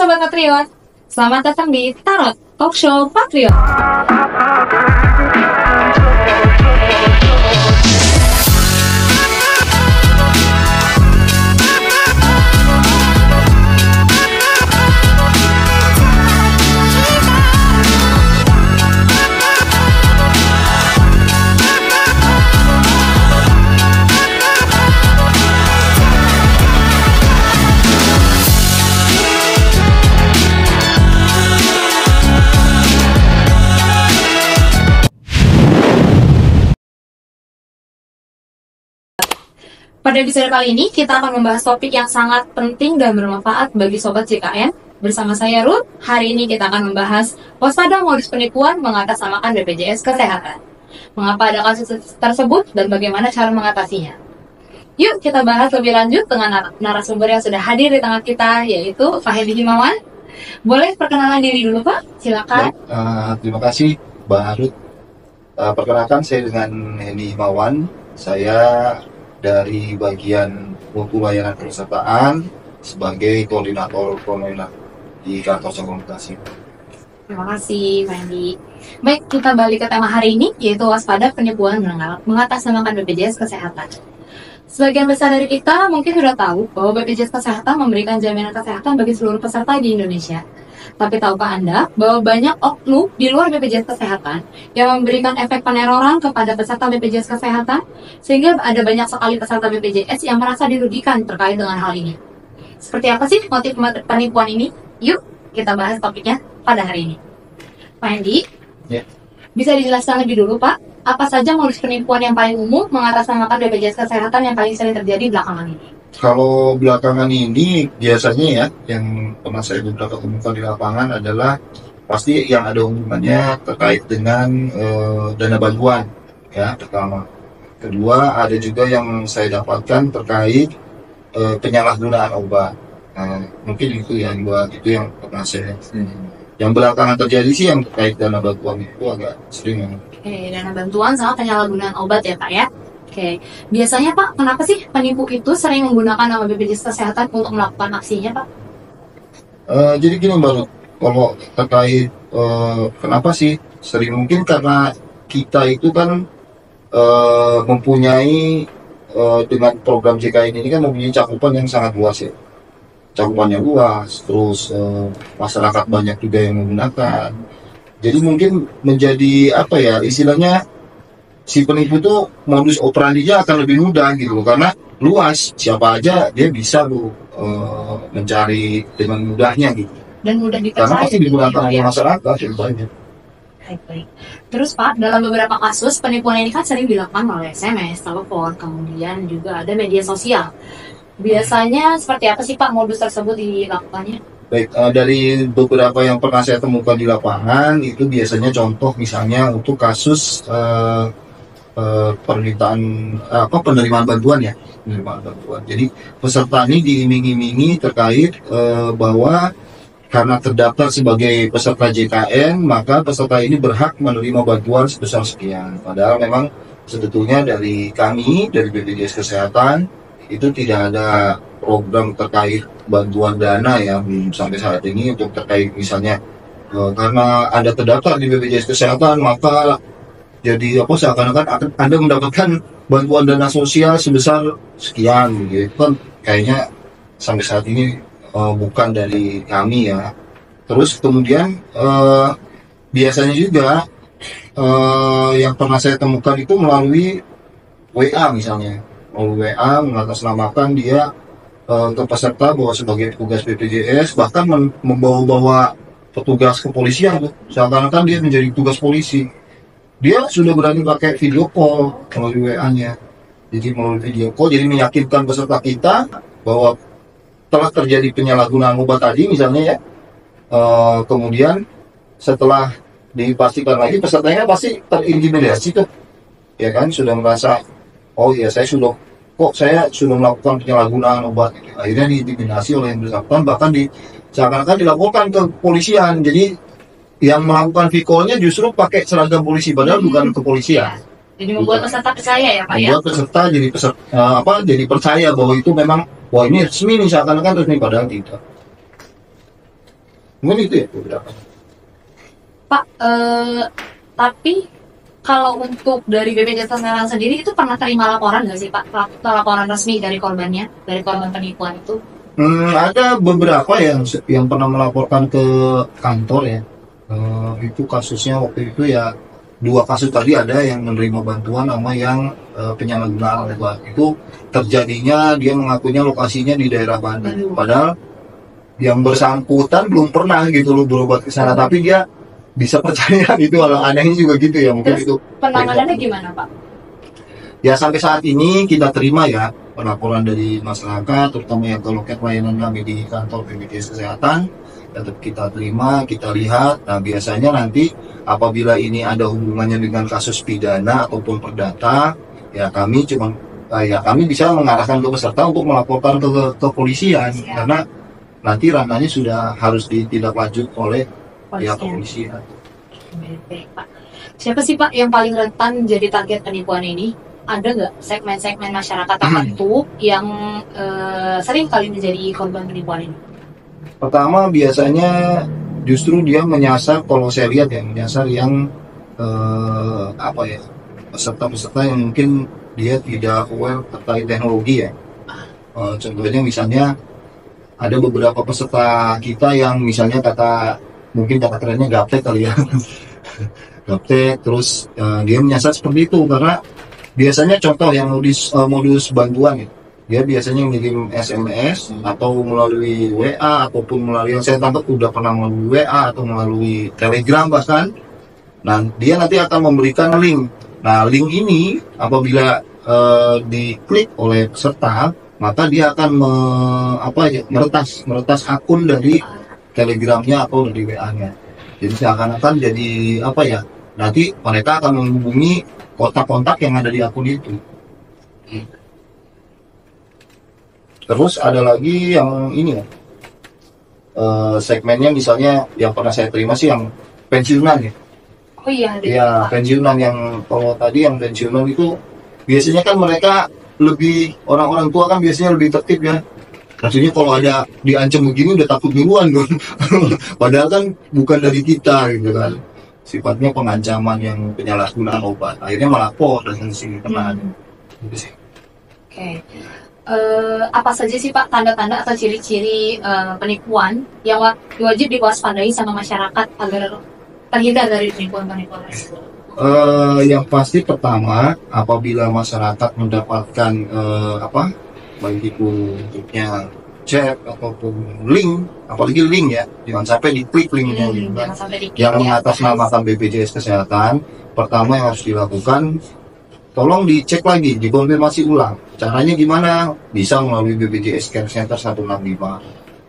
Sobat Patriot, selamat datang di Tarot Talk Show Patriot. Pada episode kali ini, kita akan membahas topik yang sangat penting dan bermanfaat bagi Sobat JKN. Bersama saya Ruth, hari ini kita akan membahas waspada modus penipuan mengatasnamakan BPJS Kesehatan. Mengapa ada kasus tersebut dan bagaimana cara mengatasinya? Yuk kita bahas lebih lanjut dengan narasumber yang sudah hadir di tengah kita, yaitu Pak Hendy Himawan. Boleh perkenalan diri dulu Pak, silakan. Terima kasih Mbak Ruth. Perkenalkan saya dengan Hendy Himawan. Saya dari bagian mutu layanan pesertaan sebagai koordinator di kantor komunikasi. Terima kasih, Pak Hendy. Baik, kita balik ke tema hari ini, yaitu waspada penipuan mengatasnamakan BPJS Kesehatan. Sebagian besar dari kita mungkin sudah tahu bahwa BPJS Kesehatan memberikan jaminan kesehatan bagi seluruh peserta di Indonesia. Tapi tahukah Anda bahwa banyak oknum di luar BPJS Kesehatan yang memberikan efek peneroran kepada peserta BPJS Kesehatan, sehingga ada banyak sekali peserta BPJS yang merasa dirugikan terkait dengan hal ini. Seperti apa sih motif penipuan ini? Yuk kita bahas topiknya pada hari ini. Pak Hendy, bisa dijelaskan lebih dulu Pak, apa saja modus penipuan yang paling umum mengatasnamakan BPJS Kesehatan yang paling sering terjadi belakangan ini? Kalau belakangan ini biasanya ya, yang pernah saya beberapa temukan di lapangan adalah pasti yang ada hubungannya terkait dengan dana bantuan, ya pertama. Kedua, ada juga yang saya dapatkan terkait penyalahgunaan obat. Mungkin itu ya, itu yang pernah saya. Yang belakangan terjadi sih yang terkait dana bantuan itu agak sering. Oke, dana bantuan sama penyalahgunaan obat ya Pak ya. Oke, biasanya Pak, kenapa sih penipu itu sering menggunakan nama BPJS Kesehatan untuk melakukan aksinya Pak? Jadi gini Mbak, kalau terkait kenapa sih sering, mungkin karena kita itu kan mempunyai dengan program JKN ini kan mempunyai cakupan yang sangat luas ya. Cakupannya luas, terus masyarakat banyak juga yang menggunakan. Jadi mungkin menjadi apa ya istilahnya, si penipu itu modus operandinya akan lebih mudah gitu loh, karena luas, siapa aja dia bisa mencari dengan mudahnya gitu. Dan mudah dipercaya. Karena pasti digunakan oleh masyarakat yang banyak. Baik. Terus Pak, dalam beberapa kasus penipuan ini kan sering dilakukan melalui SMS, telepon, kemudian juga ada media sosial. Biasanya seperti apa sih Pak modus tersebut dilakukannya? Baik, dari beberapa yang pernah saya temukan di lapangan itu biasanya contoh misalnya untuk kasus permintaan penerimaan bantuan ya, penerimaan bantuan. Jadi peserta ini diiming-imingi terkait bahwa karena terdaftar sebagai peserta JKN maka peserta ini berhak menerima bantuan sebesar sekian. Padahal memang sebetulnya dari kami dari BPJS Kesehatan itu tidak ada program terkait bantuan dana ya sampai saat ini untuk terkait misalnya karena Anda terdaftar di BPJS Kesehatan maka jadi seakan-akan Anda mendapatkan bantuan dana sosial sebesar sekian gitu kan, kayaknya sampai saat ini bukan dari kami ya. Terus kemudian biasanya juga yang pernah saya temukan itu melalui WA misalnya, melalui WA mengatasnamakan dia ke peserta bahwa sebagai petugas BPJS, bahkan membawa-bawa petugas kepolisian tuh, seakan-akan dia menjadi petugas polisi. Dia sudah berani pakai video call melalui WA-nya. Jadi melalui video call, jadi meyakinkan peserta kita bahwa telah terjadi penyalahgunaan obat tadi misalnya ya. Kemudian setelah dipastikan lagi pesertanya pasti terintimidasi tuh, ya kan, sudah merasa oh ya saya sudah melakukan penyalahgunaan obat. Akhirnya diintimidasi oleh yang bersangkutan, bahkan seakan-akan dilaporkan ke kepolisian. Jadi yang melakukan V-call-nya justru pakai seragam polisi, padahal bukan kepolisian. Jadi membuat peserta percaya ya Pak ya? Membuat peserta jadi percaya bahwa itu memang, wah ini resmi nih, seakan-akan resmi, padahal tidak. Mungkin itu ya beberapa. Pak, tapi kalau untuk dari BPJS Kesehatan sendiri itu pernah terima laporan nggak sih Pak? Laporan resmi dari korbannya, dari korban penipuan itu? Ada beberapa yang pernah melaporkan ke kantor ya. Itu kasusnya waktu itu ya, 2 kasus tadi, ada yang menerima bantuan sama yang penyalahgunaan obat. Itu terjadinya dia mengakunya lokasinya di daerah Bandung. Padahal yang bersangkutan belum pernah gitu loh berobat ke sana, tapi dia bisa percaya gitu. Anehnya juga gitu ya, mungkin Terus itu. penanganannya gimana Pak? Ya sampai saat ini kita terima ya laporan dari masyarakat, terutama yang ke loket layanan kami di kantor BPJS Kesehatan, tetap kita terima, kita lihat. Nah biasanya nanti apabila ini ada hubungannya dengan kasus pidana ataupun perdata, ya kami bisa mengarahkan ke peserta untuk melaporkan ke kepolisian, karena nanti ranahnya sudah harus ditindaklanjut oleh pihak kepolisian. Baik, Pak. Siapa sih Pak yang paling rentan jadi target penipuan ini? Ada nggak segmen-segmen masyarakat tertentu yang sering kali menjadi korban penipuan ini? Pertama biasanya justru dia menyasar, kalau saya lihat ya, menyasar yang peserta-peserta yang mungkin dia tidak aware terkait teknologi ya. Contohnya misalnya ada beberapa peserta kita yang misalnya mungkin kata kerennya gaptek kali ya. Gaptek, terus dia menyasar seperti itu karena biasanya contoh yang modus bantuan ya, dia biasanya mengirim SMS atau melalui WA ataupun melalui, yang saya tangkap udah pernah melalui WA atau melalui Telegram bahkan. Nah dia nanti akan memberikan link. Nah link ini apabila diklik oleh peserta, maka dia akan meretas akun dari Telegramnya atau dari WA-nya. Jadi seakan-akan jadi nanti mereka akan menghubungi kontak-kontak yang ada di akun itu. Terus ada lagi yang ini ya, segmennya misalnya yang pernah saya terima sih yang pensiunan ya. Oh iya, ya pensiunan. Yang kalau tadi yang pensiunan itu biasanya kan mereka lebih, orang-orang tua kan biasanya lebih tertib ya. Maksudnya kalau ada diancam begini udah takut duluan dong. Padahal kan bukan dari kita gitu kan. Sifatnya pengancaman yang penyalahgunaan obat. Akhirnya melapor dan sini kena. Oke. Apa saja sih Pak tanda-tanda atau ciri-ciri penipuan yang wajib diwaspadai sama masyarakat agar terhindar dari penipuan-penipuan tersebut? Yang pasti pertama, apabila masyarakat mendapatkan baik itu bentuknya chat ataupun link, apalagi link ya, jangan sampai diklik linknya yang mengatasnamakan BPJS Kesehatan. Pertama yang harus dilakukan, tolong dicek lagi, dikonfirmasi ulang. Caranya gimana? Bisa melalui BPJS Care Center 165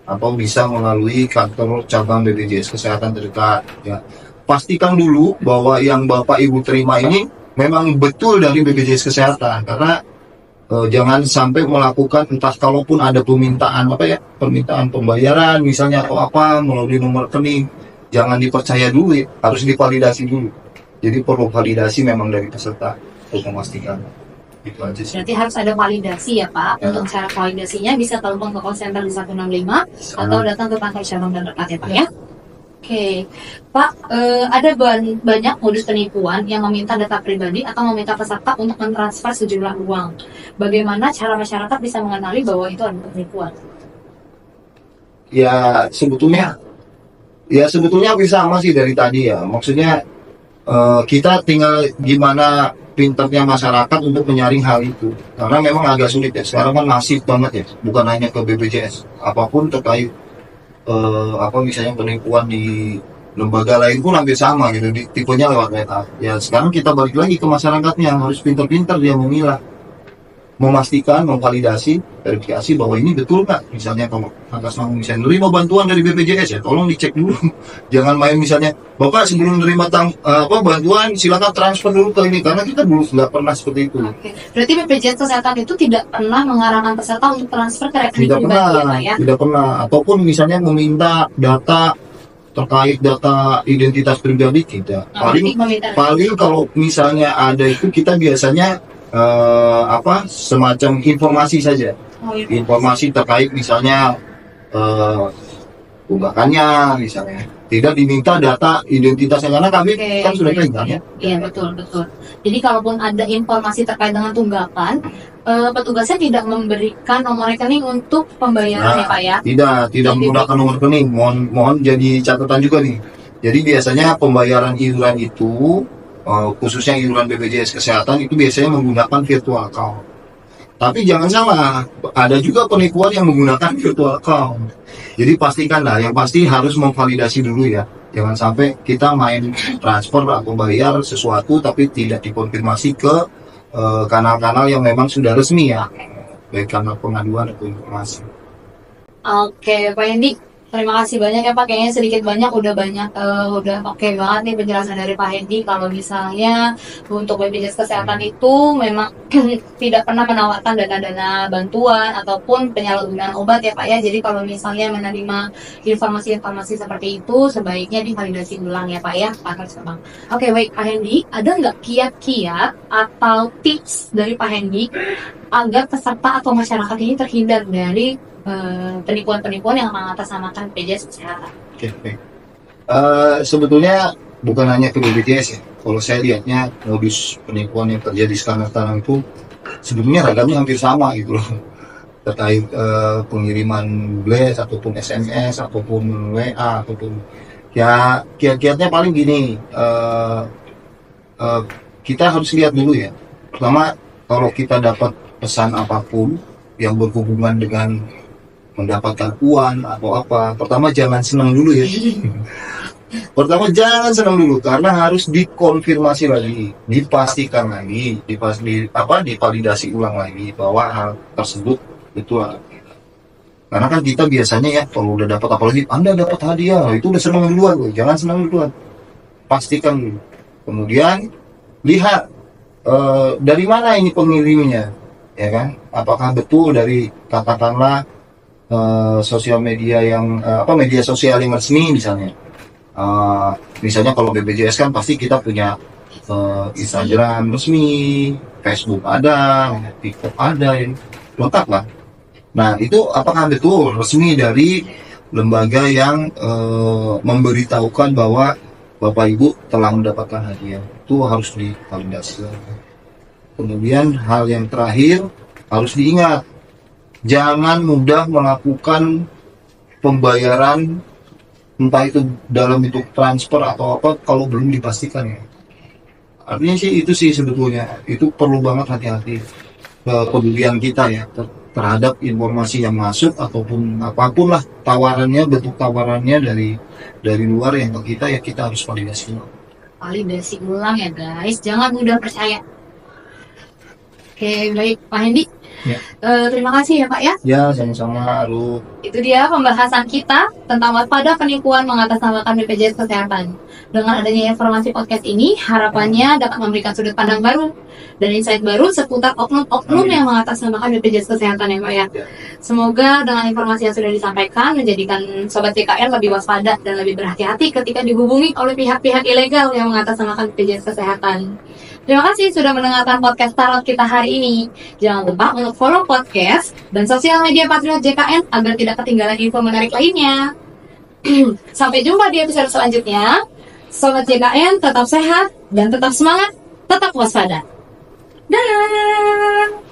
atau bisa melalui kantor cabang BPJS Kesehatan terdekat ya. Pastikan dulu bahwa yang Bapak Ibu terima ini memang betul dari BPJS Kesehatan, karena jangan sampai melakukan, entah kalaupun ada permintaan pembayaran misalnya atau melalui nomor rekening, jangan dipercaya dulu ya, harus divalidasi dulu. Jadi perlu validasi memang dari peserta untuk memastikan. Itu aja sih. Berarti harus ada validasi ya Pak. Ya. Untuk cara validasinya bisa telepon ke call center di 165 atau datang ke kantor cabang terdekat ya Pak ya. Oke, Pak, ada banyak modus penipuan yang meminta data pribadi atau meminta peserta untuk mentransfer sejumlah uang. Bagaimana cara masyarakat bisa mengenali bahwa itu adalah penipuan? Ya sebetulnya bisa sama sih dari tadi ya. Maksudnya kita tinggal gimana pinternya masyarakat untuk menyaring hal itu. Karena memang agak sulit ya. Sekarang kan masif banget ya. Bukan hanya ke BPJS, apapun terkait misalnya penipuan di lembaga lain pun hampir sama gitu, tipenya lewat WA. Ya sekarang kita balik lagi ke masyarakatnya, harus pintar-pintar dia memilah, memastikan, memvalidasi, verifikasi bahwa ini betul nggak. Misalnya kalau atas nama misalnya nerima bantuan dari BPJS ya, tolong dicek dulu. Jangan main misalnya, Bapak sebelum nerima bantuan silakan transfer dulu ke ini, karena kita dulu nggak pernah seperti itu. Oke. Berarti BPJS Kesehatan itu tidak pernah mengarahkan peserta untuk transfer ke rekening pribadi ya? Tidak pernah. Ataupun misalnya meminta data terkait data identitas pribadi tidak. Paling kalau misalnya ada itu kita biasanya semacam informasi saja. Informasi terkait misalnya tunggakannya misalnya. Tidak diminta data identitasnya karena kami kan sudah pegang ya. Iya betul. Jadi kalaupun ada informasi terkait dengan tunggakan, petugasnya tidak memberikan nomor rekening untuk pembayaran ya Pak ya? Tidak menggunakan nomor rekening. Mohon jadi catatan juga nih. Jadi biasanya pembayaran iuran itu, khususnya iuran BPJS Kesehatan itu biasanya menggunakan virtual account. Tapi jangan salah, ada juga penipuan yang menggunakan virtual account. Jadi pastikanlah, yang pasti harus memvalidasi dulu ya. Jangan sampai kita main transfer atau bayar sesuatu tapi tidak dikonfirmasi ke kanal-kanal yang memang sudah resmi ya. Baik kanal pengaduan atau informasi. Oke, Pak Hendi, terima kasih banyak ya Pak. Kayaknya sedikit banyak udah oke banget nih penjelasan dari Pak Hendi. Kalau misalnya untuk BPJS Kesehatan itu memang tidak pernah menawarkan dana-dana bantuan ataupun penyalahgunaan obat ya Pak ya. Jadi kalau misalnya menerima informasi-informasi seperti itu sebaiknya divalidasi ulang ya Pak ya. Oke, baik Pak Hendi, ada nggak kiat-kiat atau tips dari Pak Hendi agar peserta atau masyarakat ini terhindar dari penipuan-penipuan yang mengatasnamakan BPJS Kesehatan? Oke. Sebetulnya bukan hanya ke BPJS ya. Kalau saya lihatnya modus penipuan yang terjadi sekarang itu sebetulnya ragamnya hampir sama gitu loh. Terkait pengiriman blast ataupun SMS ataupun WA ataupun ya kiat-kiatnya paling gini. Kita harus lihat dulu ya. Pertama, kalau kita dapat pesan apapun yang berhubungan dengan mendapatkan uang atau apa, pertama jangan senang dulu ya. Karena harus dikonfirmasi lagi, dipastikan lagi, divalidasi ulang lagi bahwa hal tersebut betul. Karena kan kita biasanya ya kalau udah dapat, apalagi Anda dapat hadiah, itu udah senang duluan, jangan senang duluan. Pastikan dulu. Kemudian lihat dari mana ini pengirimnya, ya kan? Apakah betul dari katakanlah sosial media yang media sosial yang resmi misalnya. Misalnya kalau BPJS kan pasti kita punya Instagram resmi, Facebook ada, TikTok ada, yang lengkap lah. Nah itu apakah betul resmi dari lembaga yang memberitahukan bahwa Bapak Ibu telah mendapatkan hadiah? Itu harus divalidasi. Kemudian hal yang terakhir harus diingat, jangan mudah melakukan pembayaran entah itu dalam bentuk transfer atau apa kalau belum dipastikan ya. Artinya sih itu sih sebetulnya itu perlu banget hati-hati kepedulian kita ya terhadap informasi yang masuk ataupun apapun lah tawarannya, bentuk tawarannya dari luar yang ke kita ya kita harus validasi ulang ya guys, jangan mudah percaya. Oke, baik Pak Hendi. Ya. Terima kasih ya Pak ya. Ya, sama-sama Aru. Itu dia pembahasan kita tentang waspada penipuan mengatasnamakan BPJS Kesehatan. Dengan adanya informasi podcast ini, harapannya dapat memberikan sudut pandang baru dan insight baru seputar oknum-oknum yang mengatasnamakan BPJS Kesehatan ya Pak ya. Semoga dengan informasi yang sudah disampaikan menjadikan Sobat JKN lebih waspada dan lebih berhati-hati ketika dihubungi oleh pihak-pihak ilegal yang mengatasnamakan BPJS Kesehatan. Terima kasih sudah mendengarkan podcast Tarot kita hari ini. Jangan lupa untuk follow podcast dan sosial media Patriot JKN agar tidak ketinggalan info menarik lainnya. Sampai jumpa di episode selanjutnya. Sobat JKN tetap sehat dan tetap semangat, tetap waspada. Dadah!